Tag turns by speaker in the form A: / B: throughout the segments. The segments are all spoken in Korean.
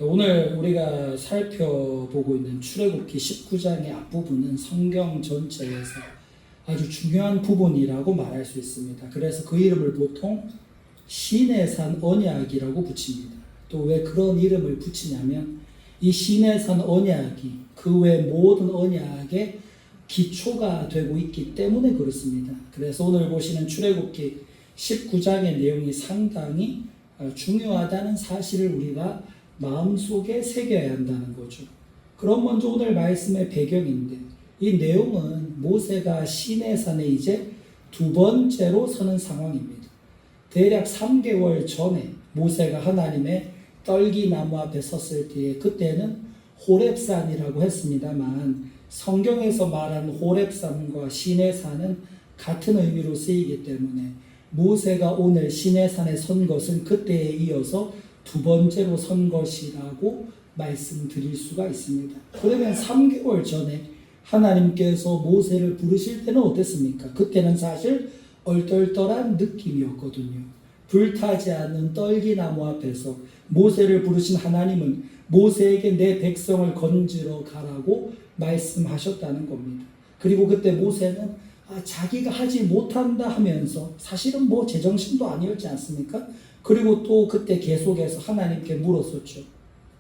A: 오늘 우리가 살펴보고 있는 출애굽기 19장의 앞부분은 성경 전체에서 아주 중요한 부분이라고 말할 수 있습니다. 그래서 그 이름을 보통 시내산 언약이라고 붙입니다. 또 왜 그런 이름을 붙이냐면 이 시내산 언약이 그 외 모든 언약의 기초가 되고 있기 때문에 그렇습니다. 그래서 오늘 보시는 출애굽기 19장의 내용이 상당히 중요하다는 사실을 우리가 마음속에 새겨야 한다는 거죠. 그럼 먼저 오늘 말씀의 배경인데 이 내용은 모세가 시내산에 이제 두 번째로 서는 상황입니다. 대략 3개월 전에 모세가 하나님의 떨기나무 앞에 섰을 때에 그때는 호렙산이라고 했습니다만 성경에서 말하는 호렙산과 시내산은 같은 의미로 쓰이기 때문에 모세가 오늘 시내산에 선 것은 그때에 이어서 두 번째로 선 것이라고 말씀드릴 수가 있습니다. 그러면 3개월 전에 하나님께서 모세를 부르실 때는 어땠습니까? 그때는 사실 얼떨떨한 느낌이었거든요. 불타지 않는 떨기나무 앞에서 모세를 부르신 하나님은 모세에게 내 백성을 건지러 가라고 말씀하셨다는 겁니다. 그리고 그때 모세는 자기가 하지 못한다 하면서 사실은 제정신도 아니었지 않습니까? 그리고 또 그때 계속해서 하나님께 물었었죠.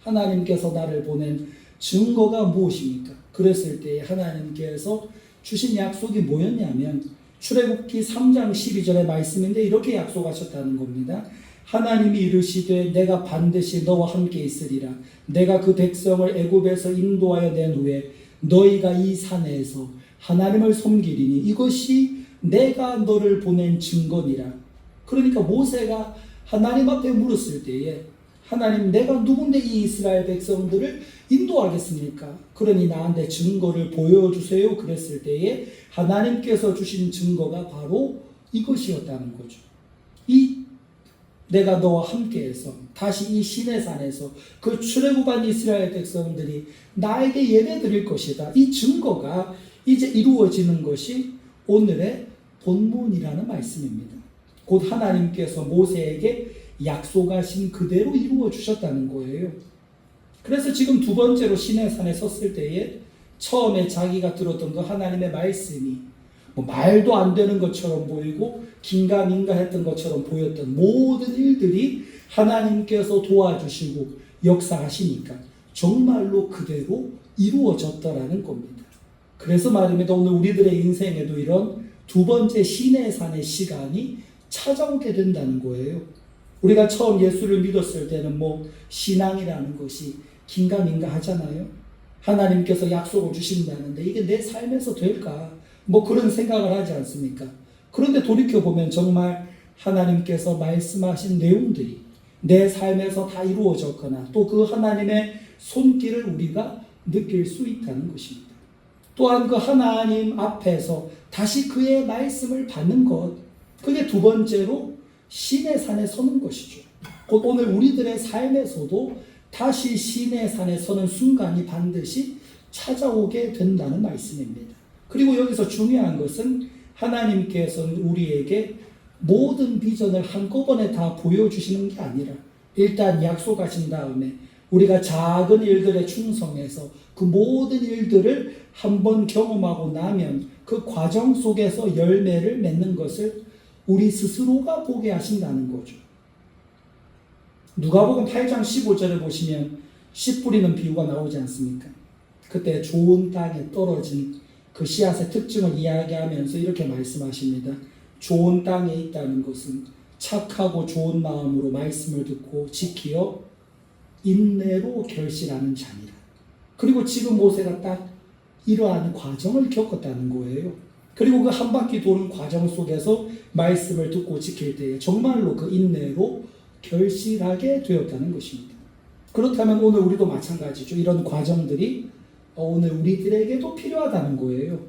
A: 하나님께서 나를 보낸 증거가 무엇입니까? 그랬을 때 하나님께서 주신 약속이 뭐였냐면 출애굽기 3장 12절의 말씀인데 이렇게 약속하셨다는 겁니다. 하나님이 이르시되 내가 반드시 너와 함께 있으리라. 내가 그 백성을 애굽에서 인도하여 낸 후에 너희가 이 산에서 하나님을 섬기리니 이것이 내가 너를 보낸 증거니라. 그러니까 모세가 하나님 앞에 물었을 때에 하나님 내가 누군데 이 이스라엘 백성들을 인도하겠습니까? 그러니 나한테 증거를 보여주세요. 그랬을 때에 하나님께서 주신 증거가 바로 이것이었다는 거죠. 내가 너와 함께해서 다시 이 시내산에서 그 출애굽한 이스라엘 백성들이 나에게 예배드릴 것이다. 이 증거가 이제 이루어지는 것이 오늘의 본문이라는 말씀입니다. 곧 하나님께서 모세에게 약속하신 그대로 이루어 주셨다는 거예요. 그래서 지금 두 번째로 시내산에 섰을 때에 처음에 자기가 들었던 그 하나님의 말씀이 말도 안 되는 것처럼 보이고 긴가민가 했던 것처럼 보였던 모든 일들이 하나님께서 도와주시고 역사하시니까 정말로 그대로 이루어졌더라는 겁니다. 그래서 말입니다. 오늘 우리들의 인생에도 이런 두 번째 시내산의 시간이 찾아오게 된다는 거예요. 우리가 처음 예수를 믿었을 때는 신앙이라는 것이 긴가민가 하잖아요. 하나님께서 약속을 주신다는데 이게 내 삶에서 될까? 그런 생각을 하지 않습니까? 그런데 돌이켜보면 정말 하나님께서 말씀하신 내용들이 내 삶에서 다 이루어졌거나 또 그 하나님의 손길을 우리가 느낄 수 있다는 것입니다. 또한 그 하나님 앞에서 다시 그의 말씀을 받는 것, 그게 두 번째로 시내산에 서는 것이죠. 곧 오늘 우리들의 삶에서도 다시 시내산에 서는 순간이 반드시 찾아오게 된다는 말씀입니다. 그리고 여기서 중요한 것은 하나님께서는 우리에게 모든 비전을 한꺼번에 다 보여주시는 게 아니라 일단 약속하신 다음에 우리가 작은 일들에 충성해서 그 모든 일들을 한번 경험하고 나면 그 과정 속에서 열매를 맺는 것을 우리 스스로가 보게 하신다는 거죠. 누가복음 8장 15절에 보시면 씨 뿌리는 비유가 나오지 않습니까? 그때 좋은 땅에 떨어진 그 씨앗의 특징을 이야기하면서 이렇게 말씀하십니다. 좋은 땅에 있다는 것은 착하고 좋은 마음으로 말씀을 듣고 지키어 인내로 결실하는 자니라. 그리고 지금 모세가 딱 이러한 과정을 겪었다는 거예요. 그리고 그 한 바퀴 도는 과정 속에서 말씀을 듣고 지킬 때에 정말로 그 인내로 결실하게 되었다는 것입니다. 그렇다면 오늘 우리도 마찬가지죠. 이런 과정들이 오늘 우리들에게도 필요하다는 거예요.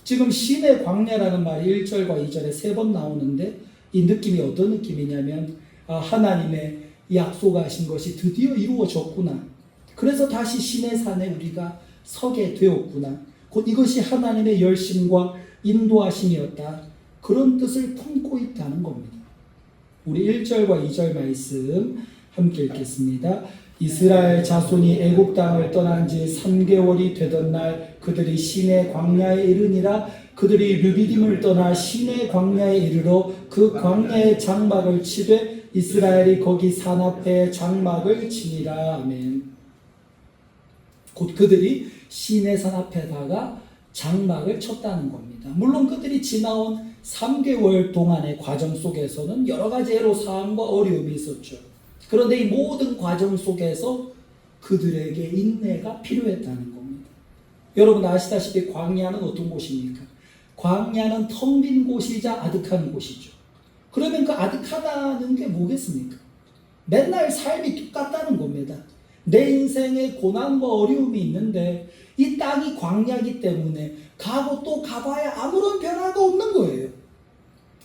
A: 지금 신의 광야라는 말이 1절과 2절에 3번 나오는데 이 느낌이 어떤 느낌이냐면 하나님의 약속하신 것이 드디어 이루어졌구나. 그래서 다시 신의 산에 우리가 서게 되었구나. 곧 이것이 하나님의 열심과 인도하심이었다. 그런 뜻을 품고 있다는 겁니다. 우리 1절과 2절 말씀 함께 읽겠습니다. 이스라엘 자손이 애굽 땅을 떠난 지 3개월이 되던 날 그들이 시내 광야에 이르니라. 그들이 르비딤을 떠나 시내 광야에 이르러 그 광야의 장막을 치되 이스라엘이 거기 산 앞에 장막을 치니라. 아멘. 곧 그들이 시내 산 앞에다가 장막을 쳤다는 겁니다. 물론 그들이 지나온 3개월 동안의 과정 속에서는 여러 가지 애로사항과 어려움이 있었죠. 그런데 이 모든 과정 속에서 그들에게 인내가 필요했다는 겁니다. 여러분 아시다시피 광야는 어떤 곳입니까? 광야는 텅 빈 곳이자 아득한 곳이죠. 그러면 그 아득하다는 게 뭐겠습니까? 맨날 삶이 똑같다는 겁니다. 내 인생에 고난과 어려움이 있는데 이 땅이 광야이기 때문에 가고 또 가봐야 아무런 변화가 없는 거예요.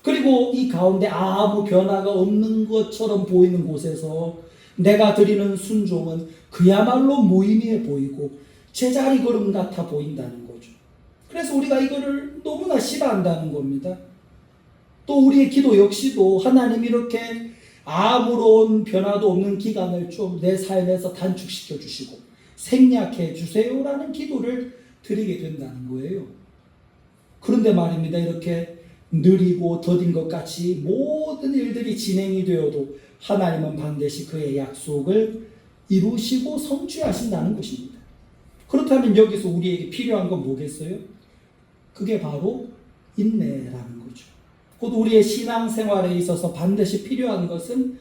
A: 그리고 이 가운데 아무 변화가 없는 것처럼 보이는 곳에서 내가 드리는 순종은 그야말로 무의미해 보이고 제자리 걸음 같아 보인다는 거죠. 그래서 우리가 이거를 너무나 싫어한다는 겁니다. 또 우리의 기도 역시도 하나님 이렇게 아무런 변화도 없는 기간을 좀 내 삶에서 단축시켜 주시고 생략해 주세요라는 기도를 드리게 된다는 거예요. 그런데 말입니다. 이렇게 느리고 더딘 것 같이 모든 일들이 진행이 되어도 하나님은 반드시 그의 약속을 이루시고 성취하신다는 것입니다. 그렇다면 여기서 우리에게 필요한 건 뭐겠어요? 그게 바로 인내라는 거죠. 곧 우리의 신앙생활에 있어서 반드시 필요한 것은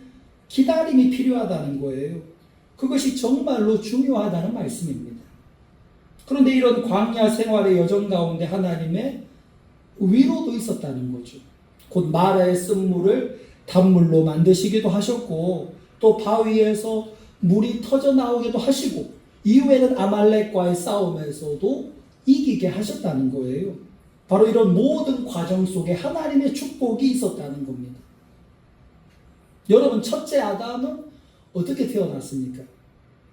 A: 기다림이 필요하다는 거예요. 그것이 정말로 중요하다는 말씀입니다. 그런데 이런 광야 생활의 여정 가운데 하나님의 위로도 있었다는 거죠. 곧 마라의 쓴물을 단물로 만드시기도 하셨고 또 바위에서 물이 터져 나오기도 하시고 이후에는 아말렉과의 싸움에서도 이기게 하셨다는 거예요. 바로 이런 모든 과정 속에 하나님의 축복이 있었다는 겁니다. 여러분 첫째 아담은 어떻게 태어났습니까?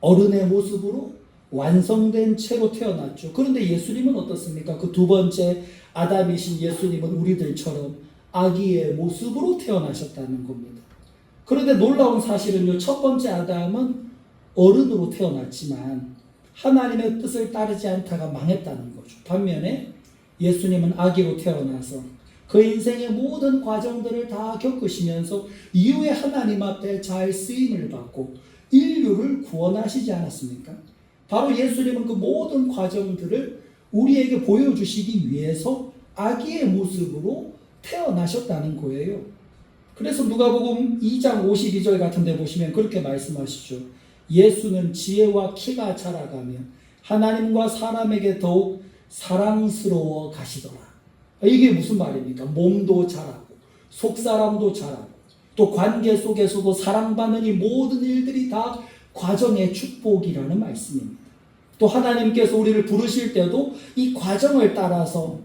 A: 어른의 모습으로 완성된 채로 태어났죠. 그런데 예수님은 어떻습니까? 그 두 번째 아담이신 예수님은 우리들처럼 아기의 모습으로 태어나셨다는 겁니다. 그런데 놀라운 사실은요, 첫 번째 아담은 어른으로 태어났지만 하나님의 뜻을 따르지 않다가 망했다는 거죠. 반면에 예수님은 아기로 태어나서 그 인생의 모든 과정들을 다 겪으시면서 이후에 하나님 앞에 잘 쓰임을 받고 인류를 구원하시지 않았습니까? 바로 예수님은 그 모든 과정들을 우리에게 보여주시기 위해서 아기의 모습으로 태어나셨다는 거예요. 그래서 누가복음 2장 52절 같은 데 보시면 그렇게 말씀하시죠. 예수는 지혜와 키가 자라가며 하나님과 사람에게 더욱 사랑스러워 가시더라. 이게 무슨 말입니까? 몸도 자라고 속사람도 자라고 또 관계 속에서도 사랑받는 이 모든 일들이 다 과정의 축복이라는 말씀입니다. 또 하나님께서 우리를 부르실 때도 이 과정을 따라서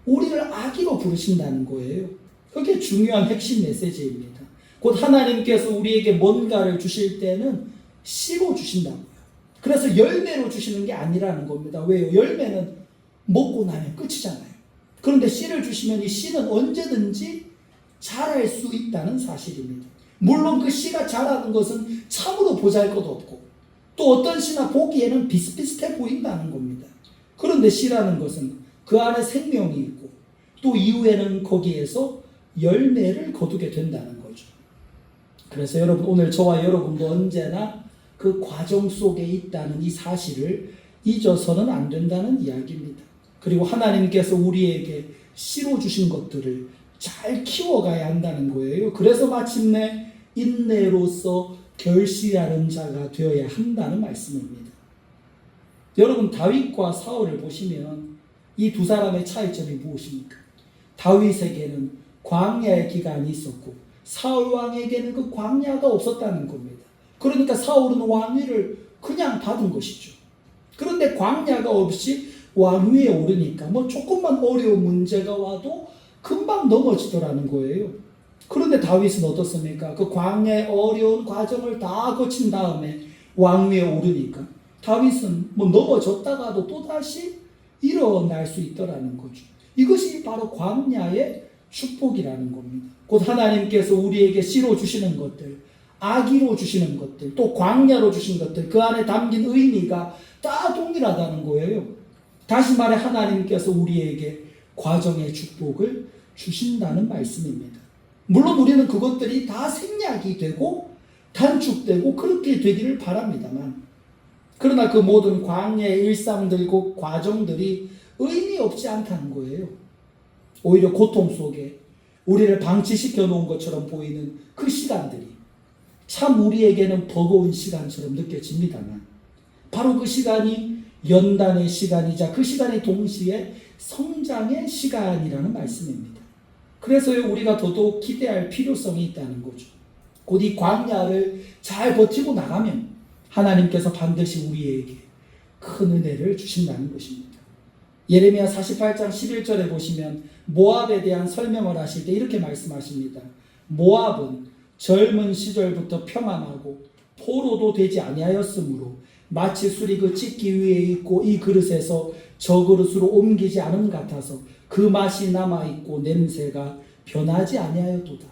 A: 우리를 아기로 부르신다는 거예요. 그게 중요한 핵심 메시지입니다. 곧 하나님께서 우리에게 뭔가를 주실 때는 씨로 주신다고요. 그래서 열매로 주시는 게 아니라는 겁니다. 왜요? 열매는 먹고 나면 끝이잖아요. 그런데 씨를 주시면 이 씨는 언제든지 자랄 수 있다는 사실입니다. 물론 그 씨가 자라는 것은 참으로 보잘것없고 또 어떤 씨나 보기에는 비슷비슷해 보인다는 겁니다. 그런데 씨라는 것은 그 안에 생명이 있고 또 이후에는 거기에서 열매를 거두게 된다는 거죠. 그래서 여러분 오늘 저와 여러분도 언제나 그 과정 속에 있다는 이 사실을 잊어서는 안 된다는 이야기입니다. 그리고 하나님께서 우리에게 씨로 주신 것들을 잘 키워가야 한다는 거예요. 그래서 마침내 인내로서 결실하는 자가 되어야 한다는 말씀입니다. 여러분 다윗과 사울을 보시면 이 두 사람의 차이점이 무엇입니까? 다윗에게는 광야의 기간이 있었고 사울 왕에게는 그 광야가 없었다는 겁니다. 그러니까 사울은 왕위를 그냥 받은 것이죠. 그런데 광야가 없이 왕위에 오르니까 뭐 조금만 어려운 문제가 와도 금방 넘어지더라는 거예요. 그런데 다윗은 어떻습니까? 그 광야의 어려운 과정을 다 거친 다음에 왕위에 오르니까 다윗은 뭐 넘어졌다가도 또다시 일어날 수 있더라는 거죠. 이것이 바로 광야의 축복이라는 겁니다. 곧 하나님께서 우리에게 씨로 주시는 것들 아기로 주시는 것들, 또 광야로 주신 것들, 그 안에 담긴 의미가 다 동일하다는 거예요. 다시 말해 하나님께서 우리에게 과정의 축복을 주신다는 말씀입니다. 물론 우리는 그것들이 다 생략이 되고 단축되고 그렇게 되기를 바랍니다만, 그러나 그 모든 광야의 일상들고 과정들이 의미 없지 않다는 거예요. 오히려 고통 속에 우리를 방치시켜 놓은 것처럼 보이는 그 시간들이 참 우리에게는 버거운 시간처럼 느껴집니다만, 바로 그 시간이 연단의 시간이자 그 시간이 동시에 성장의 시간이라는 말씀입니다. 그래서 우리가 더더욱 기대할 필요성이 있다는 거죠. 곧 이 광야를 잘 버티고 나가면 하나님께서 반드시 우리에게 큰 은혜를 주신다는 것입니다. 예레미야 48장 11절에 보시면 모압에 대한 설명을 하실 때 이렇게 말씀하십니다. 모압은 젊은 시절부터 평안하고 포로도 되지 아니하였으므로 마치 술이 그 찢기 위에 있고 이 그릇에서 저 그릇으로 옮기지 않음 같아서 그 맛이 남아있고 냄새가 변하지 아니하였도다.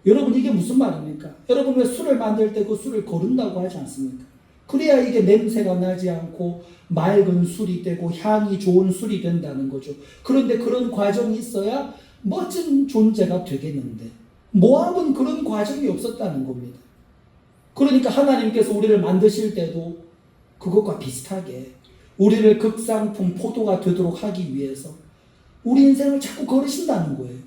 A: 여러분, 이게 무슨 말입니까? 여러분, 왜 술을 만들 때 그 술을 거른다고 하지 않습니까? 그래야 이게 냄새가 나지 않고 맑은 술이 되고 향이 좋은 술이 된다는 거죠. 그런데 그런 과정이 있어야 멋진 존재가 되겠는데 모압은 그런 과정이 없었다는 겁니다. 그러니까 하나님께서 우리를 만드실 때도 그것과 비슷하게 우리를 극상품 포도가 되도록 하기 위해서 우리 인생을 자꾸 거르신다는 거예요.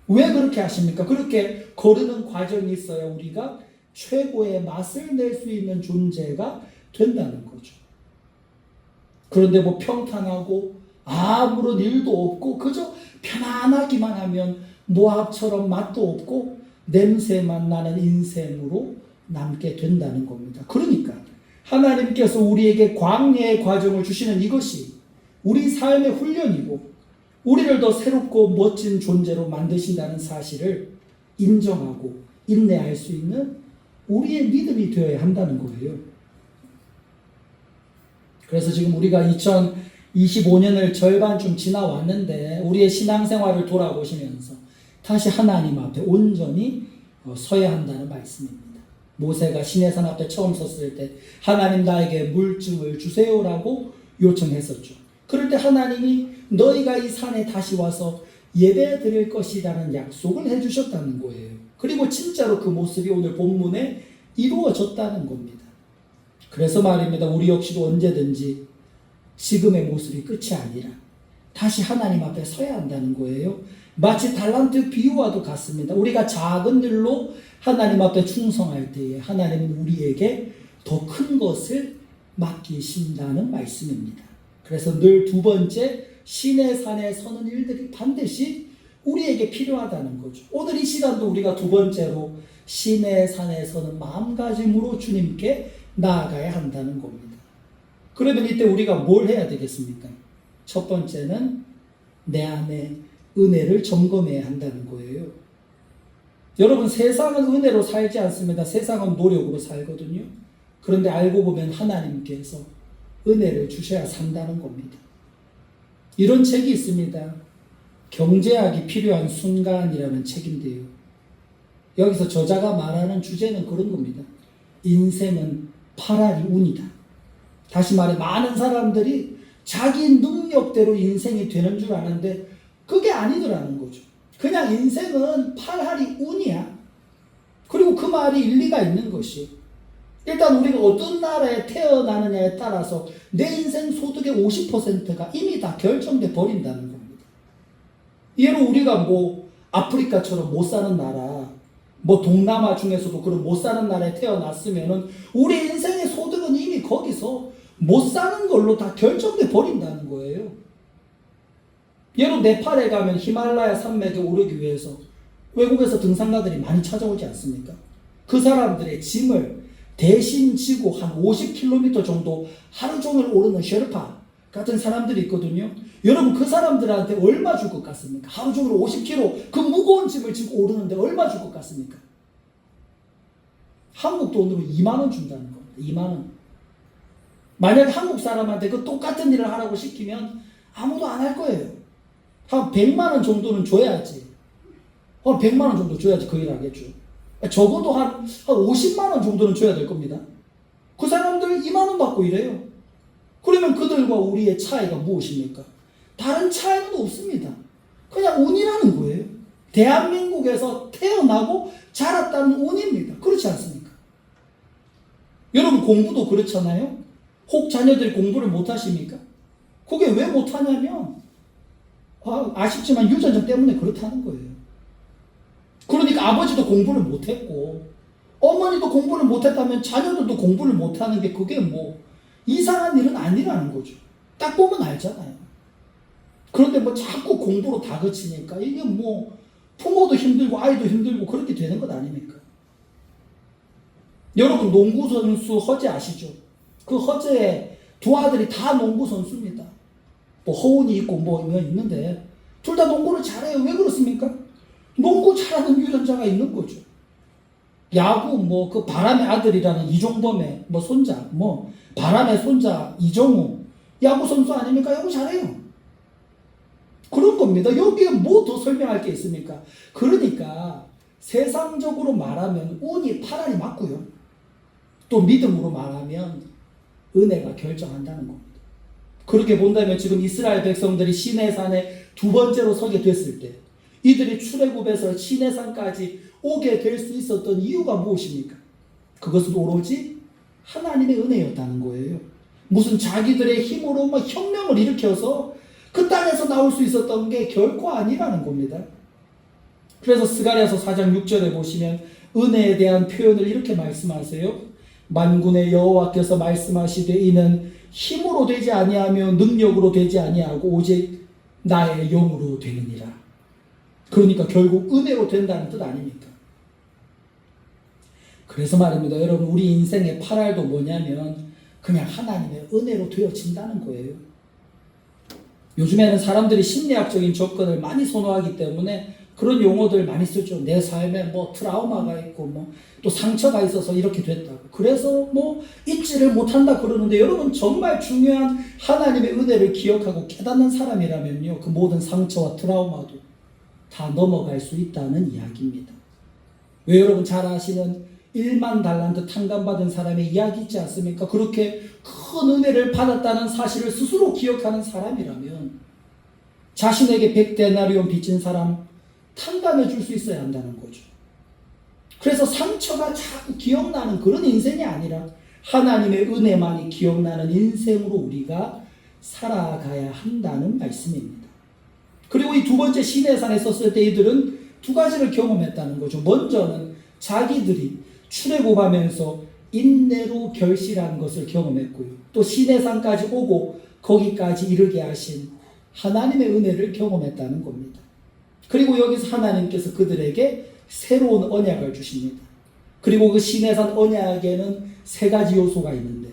A: 왜 그렇게 하십니까? 그렇게 거르는 과정이 있어야 우리가 최고의 맛을 낼 수 있는 존재가 된다는 거죠. 그런데 뭐 평탄하고 아무런 일도 없고 그저 편안하기만 하면 모압처럼 맛도 없고 냄새만 나는 인생으로 남게 된다는 겁니다. 그러니까 하나님께서 우리에게 광야의 과정을 주시는 이것이 우리 삶의 훈련이고 우리를 더 새롭고 멋진 존재로 만드신다는 사실을 인정하고 인내할 수 있는 우리의 믿음이 되어야 한다는 거예요. 그래서 지금 우리가 2025년을 절반쯤 지나왔는데 우리의 신앙생활을 돌아보시면서 다시 하나님 앞에 온전히 서야 한다는 말씀입니다. 모세가 시내산 앞에 처음 섰을 때 하나님 나에게 물증을 주세요라고 요청했었죠. 그럴 때 하나님이 너희가 이 산에 다시 와서 예배 드릴 것이라는 약속을 해주셨다는 거예요. 그리고 진짜로 그 모습이 오늘 본문에 이루어졌다는 겁니다. 그래서 말입니다. 우리 역시도 언제든지 지금의 모습이 끝이 아니라 다시 하나님 앞에 서야 한다는 거예요. 마치 달란트 비유와도 같습니다. 우리가 작은 일로 하나님 앞에 충성할 때에 하나님은 우리에게 더 큰 것을 맡기신다는 말씀입니다. 그래서 늘 두 번째 신의 산에 서는 일들이 반드시 우리에게 필요하다는 거죠. 오늘 이 시간도 우리가 두 번째로 신의 산에 서는 마음가짐으로 주님께 나아가야 한다는 겁니다. 그러면 이때 우리가 뭘 해야 되겠습니까? 첫 번째는 내 안에 은혜를 점검해야 한다는 거예요. 여러분, 세상은 은혜로 살지 않습니다. 세상은 노력으로 살거든요. 그런데 알고 보면 하나님께서 은혜를 주셔야 산다는 겁니다. 이런 책이 있습니다. 경제학이 필요한 순간이라는 책인데요. 여기서 저자가 말하는 주제는 그런 겁니다. 인생은 파라리 운이다. 다시 말해 많은 사람들이 자기 능력대로 인생이 되는 줄 아는데 그게 아니더라는 거죠. 그냥 인생은 파라리 운이야. 그리고 그 말이 일리가 있는 것이 일단 우리가 어떤 나라에 태어나느냐에 따라서 내 인생 소득의 50%가 이미 다 결정돼 버린다는 겁니다. 예로 우리가 뭐 아프리카처럼 못 사는 나라, 뭐 동남아 중에서도 그런 못 사는 나라에 태어났으면은 우리 인생의 소득은 이미 거기서 못 사는 걸로 다 결정돼 버린다는 거예요. 예로 네팔에 가면 히말라야 산맥에 오르기 위해서 외국에서 등산가들이 많이 찾아오지 않습니까? 그 사람들의 짐을 대신 지고 한 50km 정도 하루 종일 오르는 셰르파 같은 사람들이 있거든요. 여러분, 그 사람들한테 얼마 줄 것 같습니까? 하루 종일 50km 그 무거운 짐을 지고 오르는데 얼마 줄 것 같습니까? 한국 돈으로 2만 원 준다는 겁니다. 2만 원. 만약 한국 사람한테 그 똑같은 일을 하라고 시키면 아무도 안 할 거예요. 한 100만 원 정도는 줘야지. 100만 원 정도 줘야지 그 일 하겠죠. 적어도 한 50만 원 정도는 줘야 될 겁니다. 그 사람들 2만 원 받고 이래요. 그러면 그들과 우리의 차이가 무엇입니까? 다른 차이는 없습니다. 그냥 운이라는 거예요. 대한민국에서 태어나고 자랐다는 운입니다. 그렇지 않습니까? 여러분 공부도 그렇잖아요. 혹 자녀들이 공부를 못하십니까? 그게 왜 못하냐면 아쉽지만 유전자 때문에 그렇다는 거예요. 그러니까 아버지도 공부를 못했고 어머니도 공부를 못했다면 자녀들도 공부를 못하는 게 그게 뭐 이상한 일은 아니라는 거죠. 딱 보면 알잖아요. 그런데 뭐 자꾸 공부로 다그치니까 이게 뭐 부모도 힘들고 아이도 힘들고 그렇게 되는 것 아닙니까? 여러분 농구 선수 허재 아시죠? 그 허재의 두 아들이 다 농구 선수입니다. 뭐 허운이 있고 뭐 있는데 둘 다 농구를 잘해요. 왜 그렇습니까? 농구 잘하는 유전자가 있는 거죠. 야구 뭐 그 바람의 아들이라는 이종범의 뭐 손자 뭐 바람의 손자 이정우 야구 선수 아닙니까? 야구 잘해요. 그런 겁니다. 여기에 뭐 더 설명할 게 있습니까? 그러니까 세상적으로 말하면 운이 파란이 맞고요. 또 믿음으로 말하면 은혜가 결정한다는 겁니다. 그렇게 본다면 지금 이스라엘 백성들이 시내산에 두 번째로 서게 됐을 때 이들이 출애굽에서 시내산까지 오게 될 수 있었던 이유가 무엇입니까? 그것은 오로지 하나님의 은혜였다는 거예요. 무슨 자기들의 힘으로 막 혁명을 일으켜서 그 땅에서 나올 수 있었던 게 결코 아니라는 겁니다. 그래서 스가랴서 4장 6절에 보시면 은혜에 대한 표현을 이렇게 말씀하세요. 만군의 여호와께서 말씀하시되 이는 힘으로 되지 아니하며 능력으로 되지 아니하고 오직 나의 영으로 되느니라. 그러니까 결국 은혜로 된다는 뜻 아닙니까? 그래서 말입니다. 여러분 우리 인생의 파랄도 뭐냐면 그냥 하나님의 은혜로 되어진다는 거예요. 요즘에는 사람들이 심리학적인 접근을 많이 선호하기 때문에 그런 용어들 많이 쓰죠. 내 삶에 뭐 트라우마가 있고 뭐 또 상처가 있어서 이렇게 됐다고. 그래서 뭐 잊지를 못한다 그러는데 여러분 정말 중요한 하나님의 은혜를 기억하고 깨닫는 사람이라면요. 그 모든 상처와 트라우마도 다 넘어갈 수 있다는 이야기입니다. 왜 여러분 잘 아시는 1만 달란트 탕감받은 사람의 이야기 있지 않습니까? 그렇게 큰 은혜를 받았다는 사실을 스스로 기억하는 사람이라면 자신에게 100데나리온 빚진 사람 탕감해 줄 수 있어야 한다는 거죠. 그래서 상처가 자꾸 기억나는 그런 인생이 아니라 하나님의 은혜만이 기억나는 인생으로 우리가 살아가야 한다는 말씀입니다. 그리고 이 두 번째 시내산에 섰을 때 이들은 두 가지를 경험했다는 거죠. 먼저는 자기들이 출애굽하면서 인내로 결실한 것을 경험했고요. 또 시내산까지 오고 거기까지 이르게 하신 하나님의 은혜를 경험했다는 겁니다. 그리고 여기서 하나님께서 그들에게 새로운 언약을 주십니다. 그리고 그 시내산 언약에는 세 가지 요소가 있는데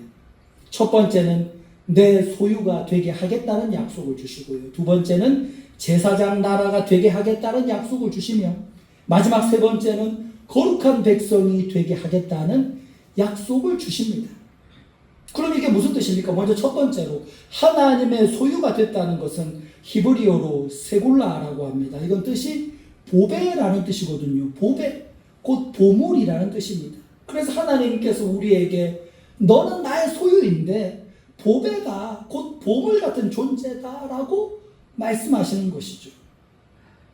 A: 첫 번째는 내 소유가 되게 하겠다는 약속을 주시고요. 두 번째는 제사장 나라가 되게 하겠다는 약속을 주시며 마지막 세 번째는 거룩한 백성이 되게 하겠다는 약속을 주십니다. 그럼 이게 무슨 뜻입니까? 먼저 첫 번째로 하나님의 소유가 됐다는 것은 히브리어로 세굴라라고 합니다. 이건 뜻이 보배라는 뜻이거든요. 보배, 곧 보물이라는 뜻입니다. 그래서 하나님께서 우리에게 너는 나의 소유인데 보배다, 곧 보물 같은 존재다라고 말씀하시는 것이죠.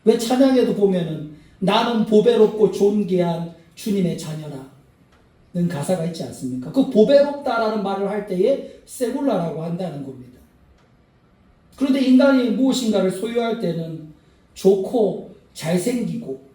A: 왜 찬양에도 보면은 나는 보배롭고 존귀한 주님의 자녀라는 가사가 있지 않습니까? 그 보배롭다라는 말을 할 때에 세굴라라고 한다는 겁니다. 그런데 인간이 무엇인가를 소유할 때는 좋고 잘생기고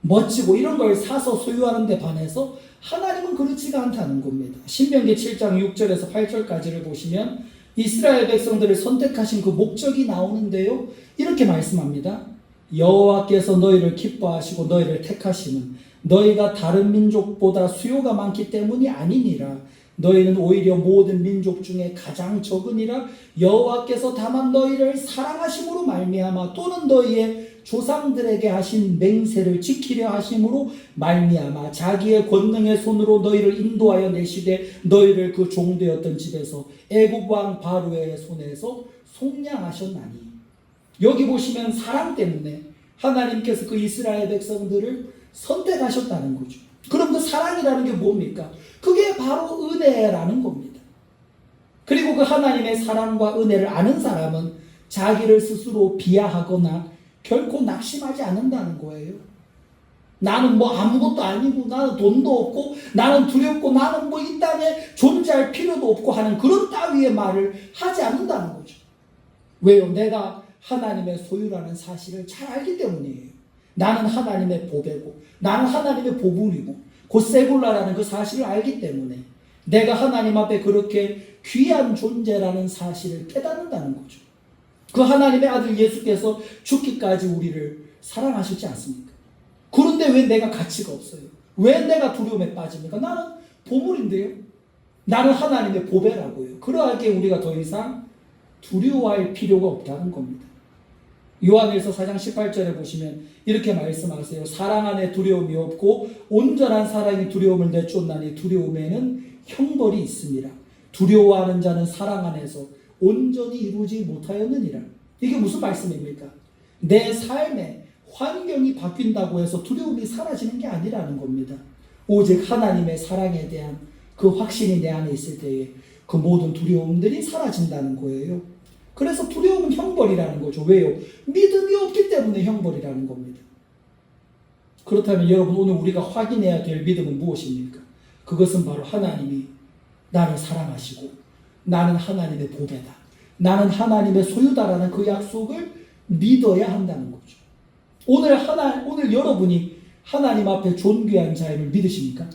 A: 멋지고 이런 걸 사서 소유하는 데 반해서 하나님은 그렇지가 않다는 겁니다. 신명기 7장 6절에서 8절까지를 보시면 이스라엘 백성들을 선택하신 그 목적이 나오는데요. 이렇게 말씀합니다. 여호와께서 너희를 기뻐하시고 너희를 택하심은 너희가 다른 민족보다 수요가 많기 때문이 아니니라. 너희는 오히려 모든 민족 중에 가장 적으니라. 여호와께서 다만 너희를 사랑하심으로 말미암아 또는 너희의 조상들에게 하신 맹세를 지키려 하심으로 말미암아 자기의 권능의 손으로 너희를 인도하여 내시되 너희를 그 종되었던 집에서 애굽 왕 바로의 손에서 속량하셨나니. 여기 보시면 사랑 때문에 하나님께서 그 이스라엘 백성들을 선택하셨다는 거죠. 그럼 그 사랑이라는 게 뭡니까? 그게 바로 은혜라는 겁니다. 그리고 그 하나님의 사랑과 은혜를 아는 사람은 자기를 스스로 비하하거나 결코 낙심하지 않는다는 거예요. 나는 뭐 아무것도 아니고, 나는 돈도 없고, 나는 두렵고, 나는 뭐 이 땅에 존재할 필요도 없고 하는 그런 따위의 말을 하지 않는다는 거죠. 왜요? 내가 하나님의 소유라는 사실을 잘 알기 때문이에요. 나는 하나님의 보배고, 나는 하나님의 보물이고, 곧 세굴라라는 그 사실을 알기 때문에 내가 하나님 앞에 그렇게 귀한 존재라는 사실을 깨닫는다는 거죠. 그 하나님의 아들 예수께서 죽기까지 우리를 사랑하셨지 않습니까? 그런데 왜 내가 가치가 없어요? 왜 내가 두려움에 빠집니까? 나는 보물인데요. 나는 하나님의 보배라고요. 그러하기에 우리가 더 이상 두려워할 필요가 없다는 겁니다. 요한일서 4장 18절에 보시면 이렇게 말씀하세요. 사랑 안에 두려움이 없고 온전한 사랑이 두려움을 내쫓나니 두려움에는 형벌이 있습니다. 두려워하는 자는 사랑 안에서 온전히 이루지 못하였느니라. 이게 무슨 말씀입니까? 내 삶에 환경이 바뀐다고 해서 두려움이 사라지는 게 아니라는 겁니다. 오직 하나님의 사랑에 대한 그 확신이 내 안에 있을 때에 그 모든 두려움들이 사라진다는 거예요. 그래서 두려움은 형벌이라는 거죠. 왜요? 믿음이 없기 때문에 형벌이라는 겁니다. 그렇다면 여러분, 오늘 우리가 확인해야 될 믿음은 무엇입니까? 그것은 바로 하나님이 나를 사랑하시고 나는 하나님의 보배다, 나는 하나님의 소유다라는 그 약속을 믿어야 한다는 거죠. 오늘 여러분이 하나님 앞에 존귀한 자임을 믿으십니까?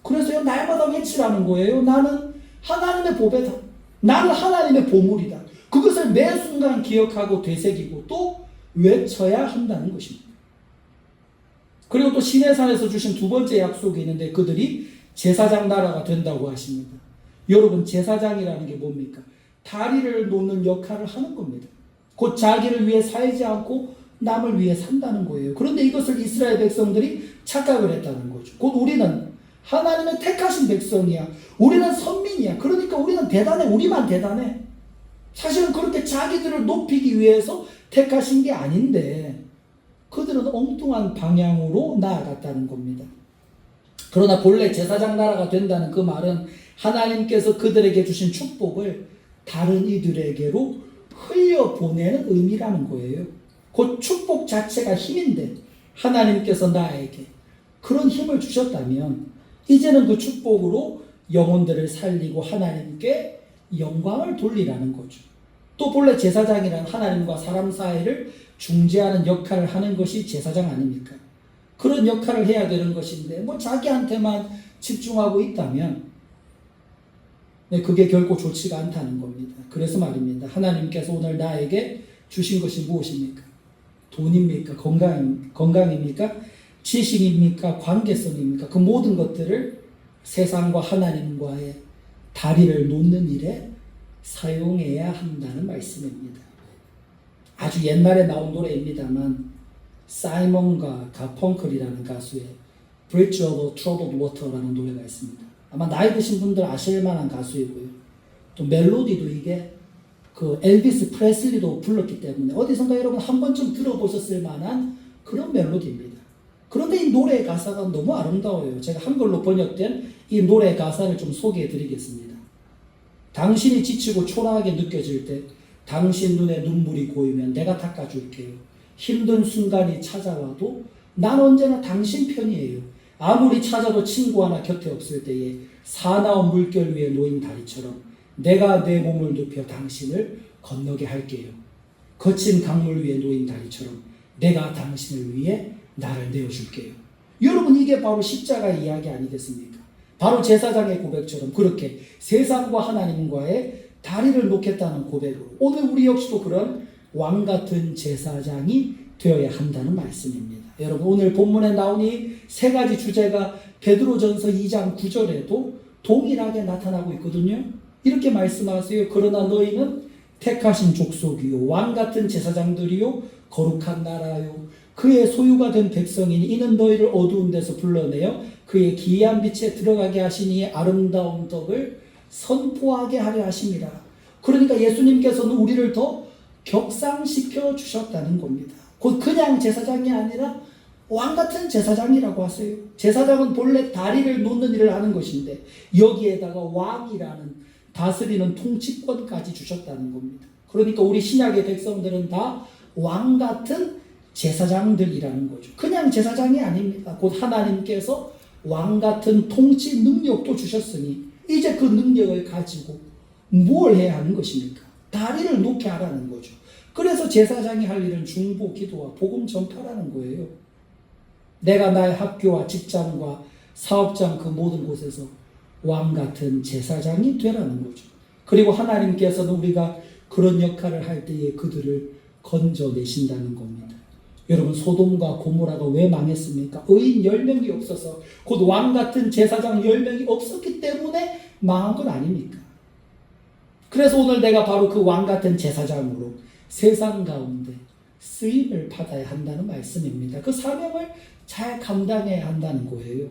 A: 그래서요, 날마다 외치라는 거예요. 나는 하나님의 보배다, 나는 하나님의 보물이다. 그것을 매 순간 기억하고 되새기고 또 외쳐야 한다는 것입니다. 그리고 또 시내산에서 주신 두 번째 약속이 있는데 그들이 제사장 나라가 된다고 하십니다. 여러분, 제사장이라는 게 뭡니까? 다리를 놓는 역할을 하는 겁니다. 곧 자기를 위해 살지 않고 남을 위해 산다는 거예요. 그런데 이것을 이스라엘 백성들이 착각을 했다는 거죠. 곧 우리는 하나님의 택하신 백성이야, 우리는 선민이야, 그러니까 우리는 대단해, 우리만 대단해. 사실은 그렇게 자기들을 높이기 위해서 택하신 게 아닌데 그들은 엉뚱한 방향으로 나아갔다는 겁니다. 그러나 본래 제사장 나라가 된다는 그 말은 하나님께서 그들에게 주신 축복을 다른 이들에게로 흘려보내는 의미라는 거예요. 곧 축복 자체가 힘인데 하나님께서 나에게 그런 힘을 주셨다면 이제는 그 축복으로 영혼들을 살리고 하나님께 영광을 돌리라는 거죠. 또 본래 제사장이란 하나님과 사람 사이를 중재하는 역할을 하는 것이 제사장 아닙니까? 그런 역할을 해야 되는 것인데 뭐 자기한테만 집중하고 있다면 그게 결코 좋지가 않다는 겁니다. 그래서 말입니다. 하나님께서 오늘 나에게 주신 것이 무엇입니까? 돈입니까? 건강입니까? 지식입니까? 관계성입니까? 그 모든 것들을 세상과 하나님과의 다리를 놓는 일에 사용해야 한다는 말씀입니다. 아주 옛날에 나온 노래입니다만 사이먼과 가펑클이라는 가수의 Bridge Over Troubled Water라는 노래가 있습니다. 아마 나이 드신 분들 아실 만한 가수이고요. 또 멜로디도 이게 그 엘비스 프레슬리도 불렀기 때문에 어디선가 여러분 한 번쯤 들어보셨을 만한 그런 멜로디입니다. 그런데 이 노래의 가사가 너무 아름다워요. 제가 한글로 번역된 이 노래 가사를 좀 소개해 드리겠습니다. 당신이 지치고 초라하게 느껴질 때 당신 눈에 눈물이 고이면 내가 닦아줄게요. 힘든 순간이 찾아와도 난 언제나 당신 편이에요. 아무리 찾아도 친구 하나 곁에 없을 때에 사나운 물결 위에 놓인 다리처럼 내가 내 몸을 눕혀 당신을 건너게 할게요. 거친 강물 위에 놓인 다리처럼 내가 당신을 위해 나를 내어줄게요. 여러분, 이게 바로 십자가 이야기 아니겠습니까? 바로 제사장의 고백처럼 그렇게 세상과 하나님과의 다리를 놓겠다는 고백으로 오늘 우리 역시도 그런 왕같은 제사장이 되어야 한다는 말씀입니다. 여러분, 오늘 본문에 나온 이 세 가지 주제가 베드로전서 2장 9절에도 동일하게 나타나고 있거든요. 이렇게 말씀하세요. 그러나 너희는 택하신 족속이요 왕같은 제사장들이요 거룩한 나라요 그의 소유가 된 백성이니 이는 너희를 어두운 데서 불러내어 그의 기이한 빛에 들어가게 하시니 아름다운 덕을 선포하게 하려 하십니다. 그러니까 예수님께서는 우리를 더 격상시켜 주셨다는 겁니다. 곧 그냥 제사장이 아니라 왕 같은 제사장이라고 하세요. 제사장은 본래 다리를 놓는 일을 하는 것인데 여기에다가 왕이라는 다스리는 통치권까지 주셨다는 겁니다. 그러니까 우리 신약의 백성들은 다 왕 같은 제사장들이라는 거죠. 그냥 제사장이 아닙니다. 곧 하나님께서 왕 같은 통치 능력도 주셨으니 이제 그 능력을 가지고 뭘 해야 하는 것입니까? 다리를 놓게 하라는 거죠. 그래서 제사장이 할 일은 중보, 기도와 복음 전파라는 거예요. 내가 나의 학교와 직장과 사업장 그 모든 곳에서 왕 같은 제사장이 되라는 거죠. 그리고 하나님께서는 우리가 그런 역할을 할 때에 그들을 건져내신다는 겁니다. 여러분, 소돔과 고모라가 왜 망했습니까? 의인 10명이 없어서, 곧 왕 같은 제사장 10명이 없었기 때문에 망한 건 아닙니까? 그래서 오늘 내가 바로 그 왕 같은 제사장으로 세상 가운데 쓰임을 받아야 한다는 말씀입니다. 그 사명을 잘 감당해야 한다는 거예요.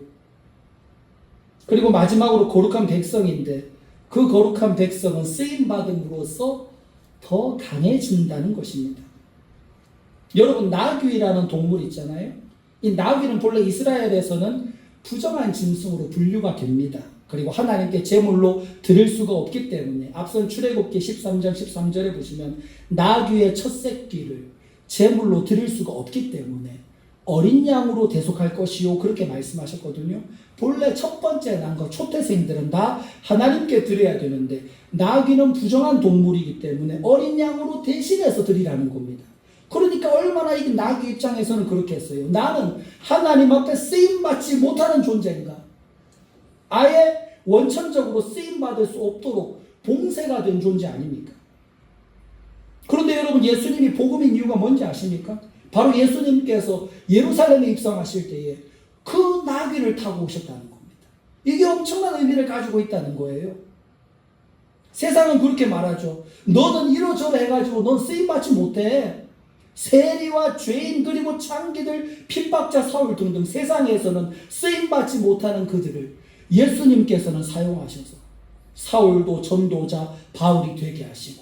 A: 그리고 마지막으로 거룩한 백성인데 그 거룩한 백성은 쓰임받음으로써 더 강해진다는 것입니다. 여러분, 나귀라는 동물 있잖아요. 이 나귀는 본래 이스라엘에서는 부정한 짐승으로 분류가 됩니다. 그리고 하나님께 제물로 드릴 수가 없기 때문에 앞선 출애굽기 13장 13절에 보시면 나귀의 첫 새끼를 제물로 드릴 수가 없기 때문에 어린 양으로 대속할 것이요 그렇게 말씀하셨거든요. 본래 첫 번째 난 것 초태생들은 다 하나님께 드려야 되는데 나귀는 부정한 동물이기 때문에 어린 양으로 대신해서 드리라는 겁니다. 그러니까 얼마나 이 나귀 입장에서는 그렇게 했어요. 나는 하나님 앞에 쓰임받지 못하는 존재인가? 아예 원천적으로 쓰임받을 수 없도록 봉쇄가 된 존재 아닙니까? 그런데 여러분, 예수님이 복음인 이유가 뭔지 아십니까? 바로 예수님께서 예루살렘에 입성하실 때에 그 나귀를 타고 오셨다는 겁니다. 이게 엄청난 의미를 가지고 있다는 거예요. 세상은 그렇게 말하죠. 너는 이러저러 해가지고 넌 쓰임받지 못해. 세리와 죄인 그리고 창기들, 핍박자 사울 등등 세상에서는 쓰임받지 못하는 그들을 예수님께서는 사용하셔서 사울도 전도자 바울이 되게 하시고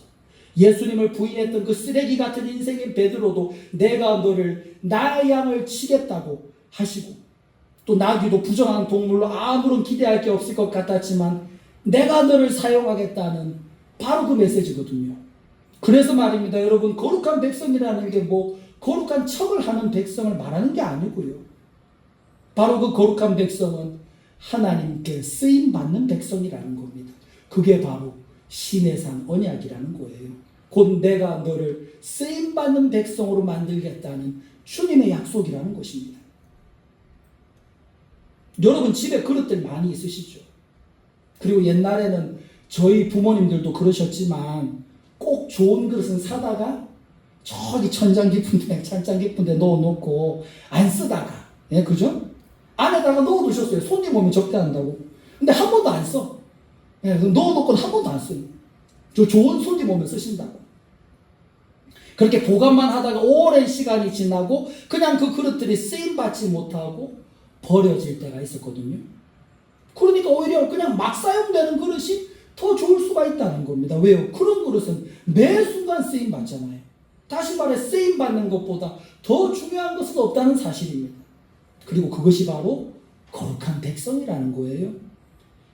A: 예수님을 부인했던 그 쓰레기 같은 인생인 베드로도 내가 너를 나의 양을 치겠다고 하시고 또 나귀도 부정한 동물로 아무런 기대할 게 없을 것 같았지만 내가 너를 사용하겠다는 바로 그 메시지거든요. 그래서 말입니다. 여러분, 거룩한 백성이라는 게 뭐 거룩한 척을 하는 백성을 말하는 게 아니고요. 바로 그 거룩한 백성은 하나님께 쓰임받는 백성이라는 겁니다. 그게 바로 신의 산 언약이라는 거예요. 곧 내가 너를 쓰임받는 백성으로 만들겠다는 주님의 약속이라는 것입니다. 여러분, 집에 그릇들 많이 있으시죠? 그리고 옛날에는 저희 부모님들도 그러셨지만 꼭 좋은 그릇은 사다가 저기 천장 깊은데 찬장 깊은데 넣어놓고 안 쓰다가, 예, 그죠? 안에다가 넣어두셨어요. 손님 오면 접대한다고. 근데 한 번도 안 써. 예, 넣어놓고는 한 번도 안 써요. 저 좋은 손님 오면 쓰신다고. 그렇게 보관만 하다가 오랜 시간이 지나고 그냥 그 그릇들이 쓰임받지 못하고 버려질 때가 있었거든요. 그러니까 오히려 그냥 막 사용되는 그릇이 더 좋을 수가 있다는 겁니다. 왜요? 그런 그릇은 매 순간 쓰임받잖아요. 다시 말해 쓰임받는 것보다 더 중요한 것은 없다는 사실입니다. 그리고 그것이 바로 거룩한 백성이라는 거예요.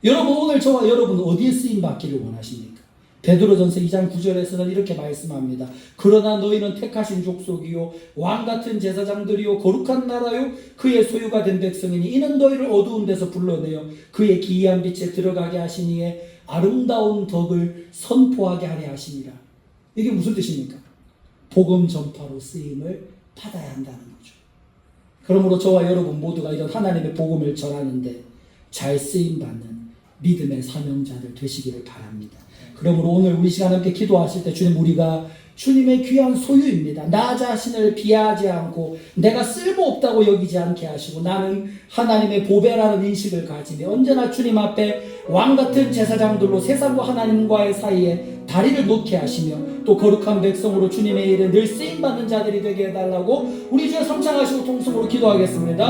A: 여러분, 오늘 저와 여러분은 어디에 쓰임받기를 원하십니까? 베드로전서 2장 9절에서는 이렇게 말씀합니다. 그러나 너희는 택하신 족속이요 왕같은 제사장들이요 거룩한 나라요 그의 소유가 된 백성이니 이는 너희를 어두운 데서 불러내어 그의 기이한 빛에 들어가게 하시니에 아름다운 덕을 선포하게 하려 하시니라. 이게 무슨 뜻입니까? 복음 전파로 쓰임을 받아야 한다는 거죠. 그러므로 저와 여러분 모두가 이런 하나님의 복음을 전하는데 잘 쓰임받는 믿음의 사명자들 되시기를 바랍니다. 그러므로 오늘 우리 시간 함께 기도하실 때 주님, 우리가 주님의 귀한 소유입니다. 나 자신을 비하하지 않고 내가 쓸모없다고 여기지 않게 하시고 나는 하나님의 보배라는 인식을 가지며 언제나 주님 앞에 왕같은 제사장들로 세상과 하나님과의 사이에 다리를 놓게 하시며 또 거룩한 백성으로 주님의 일에 늘 쓰임받는 자들이 되게 해달라고 우리 주에 성창하시고 통성으로 기도하겠습니다.